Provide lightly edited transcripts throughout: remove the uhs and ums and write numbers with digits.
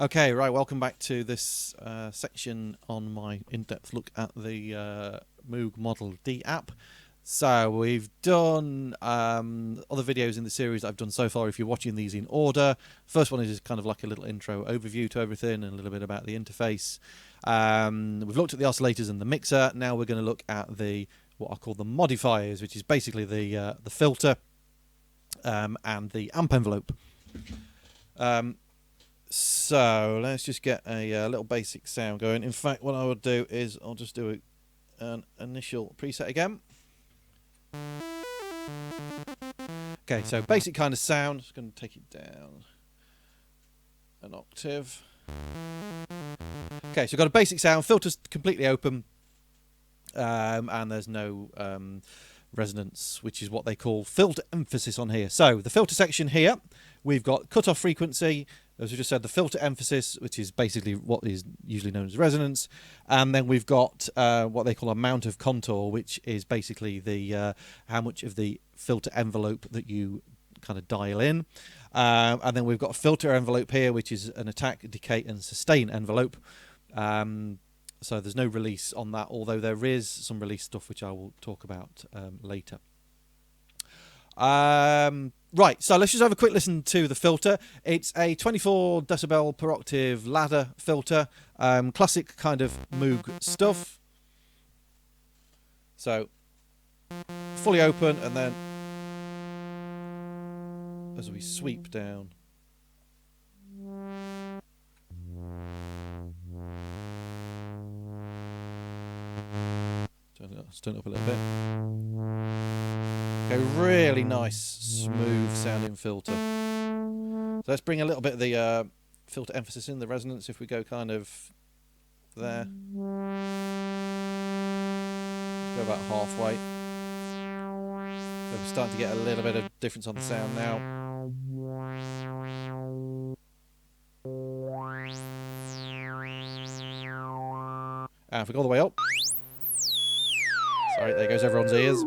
Okay, right, welcome back to this section on my in-depth look at the Moog Model D app. So we've done other videos in the series that I've done so far. If you're watching these in order, first one is just kind of like a little intro overview to everything and a little bit about the interface. We've looked at the oscillators and the mixer. Now we're going to look at the what I call the modifiers, which is basically the filter and the amp envelope. So let's just get a little basic sound going. In fact, what I would do is I'll just do an initial preset again. Okay, so basic kind of sound. Just going to take it down an octave. Okay, so we've got a basic sound. Filter's completely open, and there's no resonance, which is what they call filter emphasis on here. So the filter section here, we've got cutoff frequency, as we just said, the filter emphasis, which is basically what is usually known as resonance, and then we've got what they call amount of contour, which is basically the how much of the filter envelope that you kind of dial in, and then we've got a filter envelope here, which is an attack, decay, and sustain envelope. So there's no release on that, although there is some release stuff which I will talk about later. Right, so let's just have a quick listen to the filter. It's a 24 decibel per octave ladder filter, classic kind of Moog stuff. So fully open, and then as we sweep down, let's turn it up a little bit. Okay, really nice, smooth sounding filter. So let's bring a little bit of the filter emphasis in, the resonance, if we go kind of there. Let's go about halfway. So we're starting to get a little bit of difference on the sound now. And if we go all the way up. Sorry, there goes everyone's ears.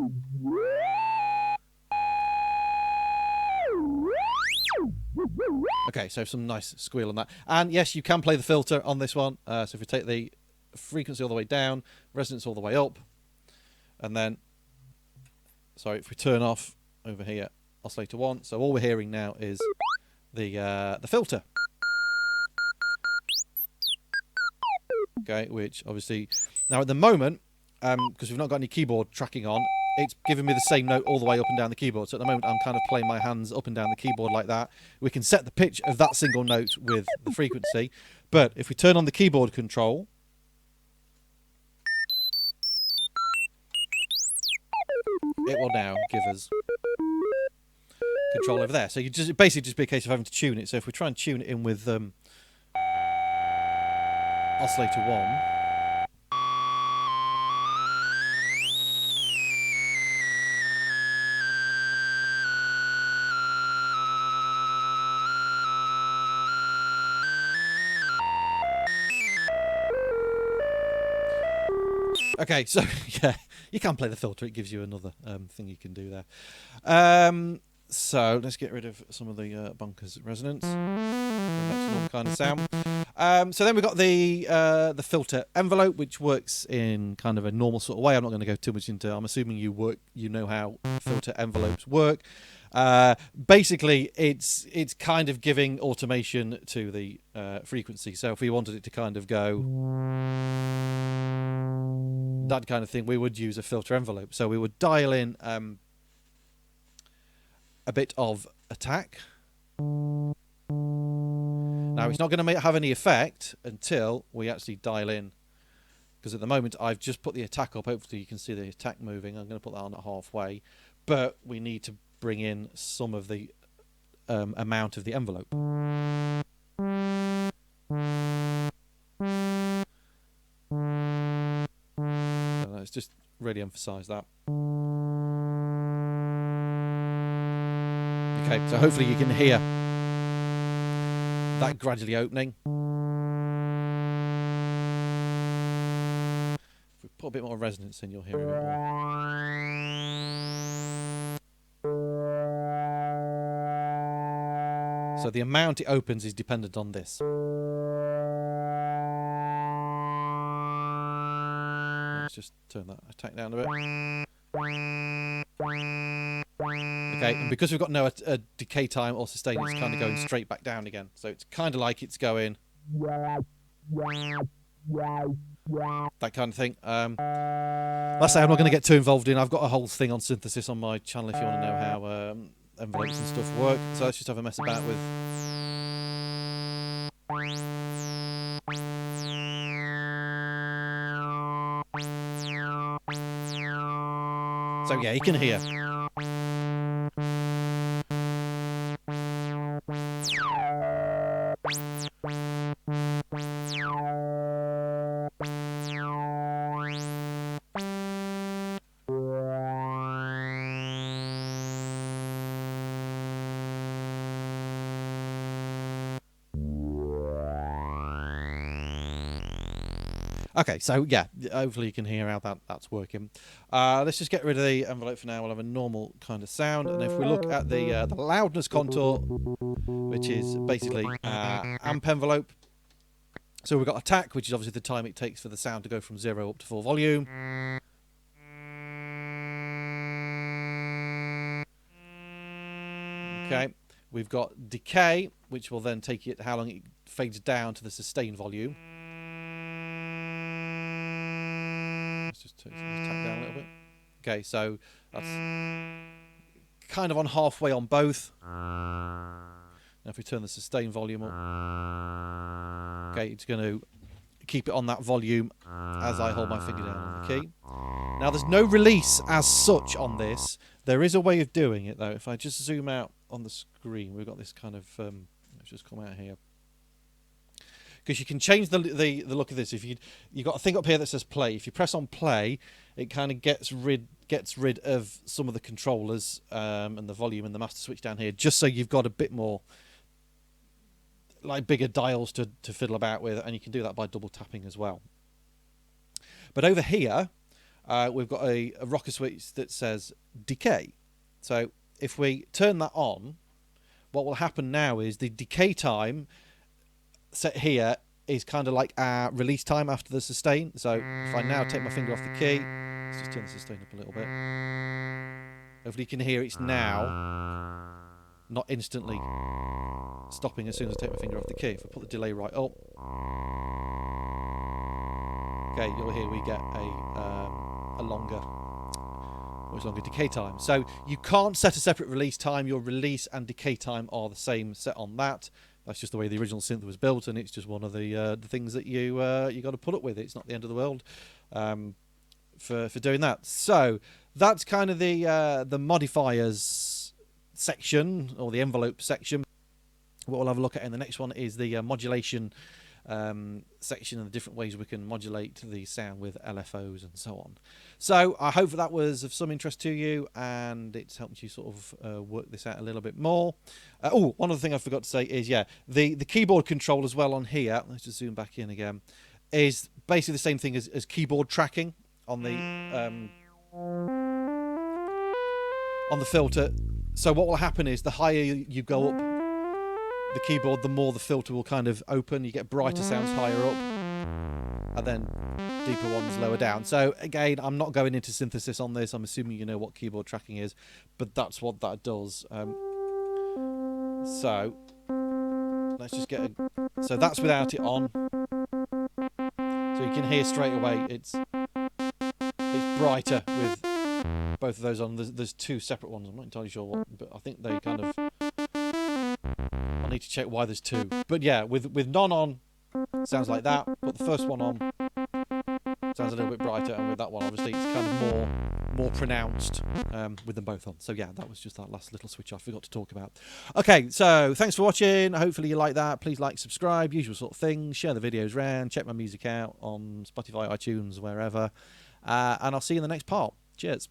Okay, so some nice squeal on that. And yes, you can play the filter on this one. So if we take the frequency all the way down, resonance all the way up, and then, sorry, if we turn off over here, oscillator 1. So all we're hearing now is the filter. Okay, which obviously, now at the moment, because we've not got any keyboard tracking on, it's giving me the same note all the way up and down the keyboard. So at the moment I'm kind of playing my hands up and down the keyboard like that. We can set the pitch of that single note with the frequency. But if we turn on the keyboard control, it will now give us control over there. So you just basically just be a case of having to tune it. So if we try and tune it in with oscillator 1, okay, so yeah, you can play the filter. It gives you another thing you can do there. So let's get rid of some of the bonkers resonance. That's another kind of sound. So then we've got the filter envelope, which works in kind of a normal sort of way. I'm not going to go too much into. I'm assuming you know how filter envelopes work. Basically, it's kind of giving automation to the frequency. So if we wanted it to kind of go that kind of thing, we would use a filter envelope. So we would dial in a bit of attack. Now it's not going to have any effect until we actually dial in, because at the moment I've just put the attack up. Hopefully you can see the attack moving. I'm going to put that on at halfway, but we need to bring in some of the amount of the envelope. So let's just really emphasize that. Okay, so hopefully you can hear that gradually opening. If we put a bit more resonance in, you'll hear it a bit more. So the amount it opens is dependent on this. Let's just turn that attack down a bit. Okay, and because we've got no decay time or sustain, it's kind of going straight back down again. So it's kind of like it's going... that kind of thing. Like I say, I'm not going to get too involved in. I've got a whole thing on synthesis on my channel if you want to know how envelopes and stuff work. So let's just have a mess about with... So yeah, you can hear. Okay, so yeah, hopefully you can hear how that's working. Let's just get rid of the envelope for now. We'll have a normal kind of sound. And if we look at the loudness contour, which is basically amp envelope. So we've got attack, which is obviously the time it takes for the sound to go from 0 up to full volume. Okay, we've got decay, which will then take it how long it fades down to the sustained volume. Let's just turn the attack down a little bit. Okay, so that's kind of on halfway on both. Now if we turn the sustain volume up, okay, it's going to keep it on that volume as I hold my finger down on the key. Now there's no release as such on this. There is a way of doing it though. If I just zoom out on the screen, we've got this kind of let's just come out here. Because you can change the look of this. If you've got a thing up here that says play. If you press on play, it kind of gets rid of some of the controllers and the volume and the master switch down here, just so you've got a bit more, like bigger dials to fiddle about with, and you can do that by double tapping as well. But over here, we've got a rocker switch that says decay. So if we turn that on, what will happen now is the decay time set here is kind of like our release time after the sustain. So if I now take my finger off the key, let's just turn the sustain up a little bit. Hopefully you can hear it's now not instantly stopping as soon as I take my finger off the key. If I put the delay right up, okay, you'll hear we get a much longer decay time. So you can't set a separate release time. Your release and decay time are the same set on that. That's just the way the original synth was built, and it's just one of the things that you got to put up with. It's not the end of the world for doing that. So that's kind of the modifiers section, or the envelope section. What we'll have a look at in the next one is the modulation section and the different ways we can modulate the sound with LFOs and so on. So I hope that was of some interest to you, and it's helped you sort of work this out a little bit more. Oh, one other thing I forgot to say is, yeah, the keyboard control as well on here, let's just zoom back in again, is basically the same thing as keyboard tracking on the filter. So what will happen is the higher you go up the keyboard, the more the filter will kind of open. You get brighter sounds higher up, and then deeper ones lower down. So again, I'm not going into synthesis on this. I'm assuming you know what keyboard tracking is, but that's what that does. So let's just get so that's without it on. So you can hear straight away it's brighter with both of those on. There's two separate ones. I'm not entirely sure what, but I think they kind of, I need to check why there's two. But yeah, with none on, sounds like that. Put the first one on, sounds a little bit brighter, and with that one, obviously, it's kind of more pronounced with them both on. So yeah, that was just that last little switch I forgot to talk about. Okay, so thanks for watching. Hopefully you like that. Please like, subscribe, usual sort of things. Share the videos around. Check my music out on Spotify, iTunes, wherever. And I'll see you in the next part. Cheers.